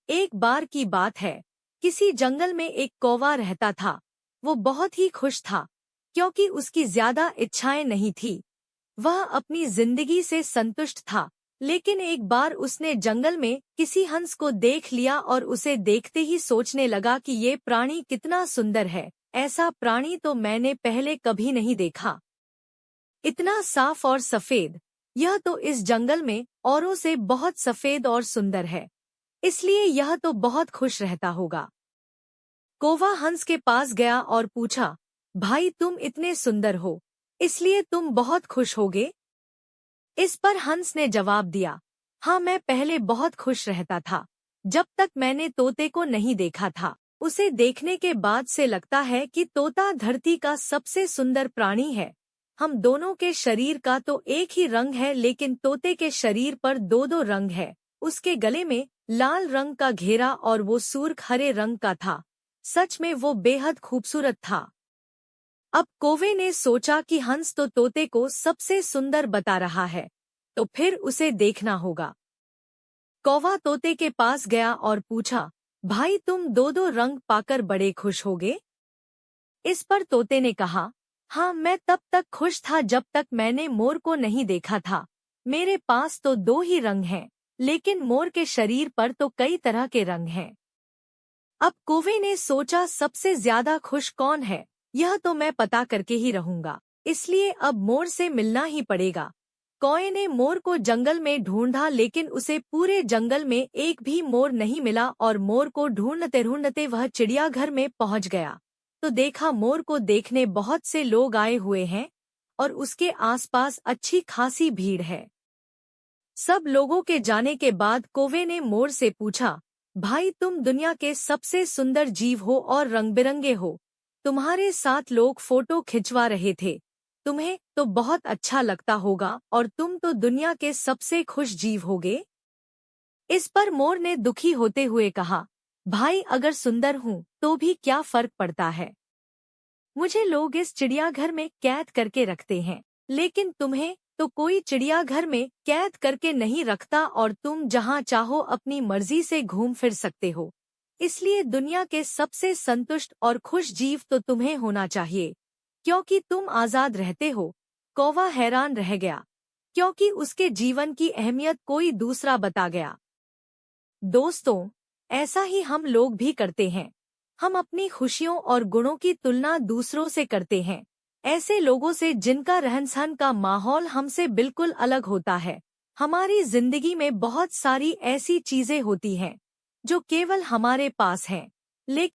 एक बार की बात है, किसी जंगल में एक कौवा रहता था। वो बहुत ही खुश था, क्योंकि उसकी ज्यादा इच्छाएं नहीं थी। वह अपनी जिंदगी से संतुष्ट था। लेकिन एक बार उसने जंगल में किसी हंस को देख लिया और उसे देखते ही सोचने लगा कि ये प्राणी कितना सुंदर है। ऐसा प्राणी तो मैंने पहले कभी नहीं देखा। इतना साफ और सफेद। यह तो इस जंगल में औरों से बहुत सफेद और सुंदर है, इसलिए यह तो बहुत खुश रहता होगा। कौवा हंस के पास गया और पूछा, भाई तुम इतने सुंदर हो, इसलिए तुम बहुत खुश होगे? इस पर हंस ने जवाब दिया, हाँ, मैं पहले बहुत खुश रहता था, जब तक मैंने तोते को नहीं देखा था। उसे देखने के बाद से लगता है कि तोता धरती का सबसे सुंदर प्राणी है। हम दोनों के शरीर का तो एक ही रंग है, लेकिन तोते के शरीर पर दो दो रंग है। उसके गले में लाल रंग का घेरा और वो सुर्ख हरे रंग का था। सच में वो बेहद खूबसूरत था। अब कौवे ने सोचा कि हंस तो तोते को सबसे सुंदर बता रहा है, तो फिर उसे देखना होगा। कौवा तोते के पास गया और पूछा, भाई तुम दो दो रंग पाकर बड़े खुश होगे? इस पर तोते ने कहा, हाँ, मैं तब तक खुश था जब तक मैंने मोर को नहीं देखा था। मेरे पास तो दो ही रंग हैं, लेकिन मोर के शरीर पर तो कई तरह के रंग हैं। अब कौवे ने सोचा, सबसे ज्यादा खुश कौन है, यह तो मैं पता करके ही रहूंगा, इसलिए अब मोर से मिलना ही पड़ेगा। कौवे ने मोर को जंगल में ढूंढा, लेकिन उसे पूरे जंगल में एक भी मोर नहीं मिला और मोर को ढूंढते ढूंढते वह चिड़ियाघर में पहुंच गया। तो देखा, मोर को देखने बहुत से लोग आए हुए हैं और उसके आसपास अच्छी खासी भीड़ है। सब लोगों के जाने के बाद कौवे ने मोर से पूछा, भाई तुम दुनिया के सबसे सुंदर जीव हो और रंग-बिरंगे हो। तुम्हारे साथ लोग फोटो खिंचवा रहे थे। तुम्हें तो बहुत अच्छा लगता होगा और तुम तो दुनिया के सबसे खुश जीव होगे। इस पर मोर ने दुखी होते हुए कहा, भाई अगर सुंदर हूँ तो भी क्या फर्क पड़ता है। मुझे लोग इस चिड़ियाघर में कैद करके रखते हैं, लेकिन तुम्हें तो कोई चिड़ियाघर में कैद करके नहीं रखता और तुम जहाँ चाहो अपनी मर्जी से घूम फिर सकते हो। इसलिए दुनिया के सबसे संतुष्ट और खुश जीव तो तुम्हें होना चाहिए, क्योंकि तुम आजाद रहते हो। कौवा हैरान रह गया, क्योंकि उसके जीवन की अहमियत कोई दूसरा बता गया। दोस्तों, ऐसा ही हम लोग भी करते हैं। हम अपनी खुशियों और गुणों की तुलना दूसरों से करते हैं, ऐसे लोगों से जिनका रहन-सहन का माहौल हमसे बिल्कुल अलग होता है। हमारी जिंदगी में बहुत सारी ऐसी चीजें होती हैं जो केवल हमारे पास हैं, लेकिन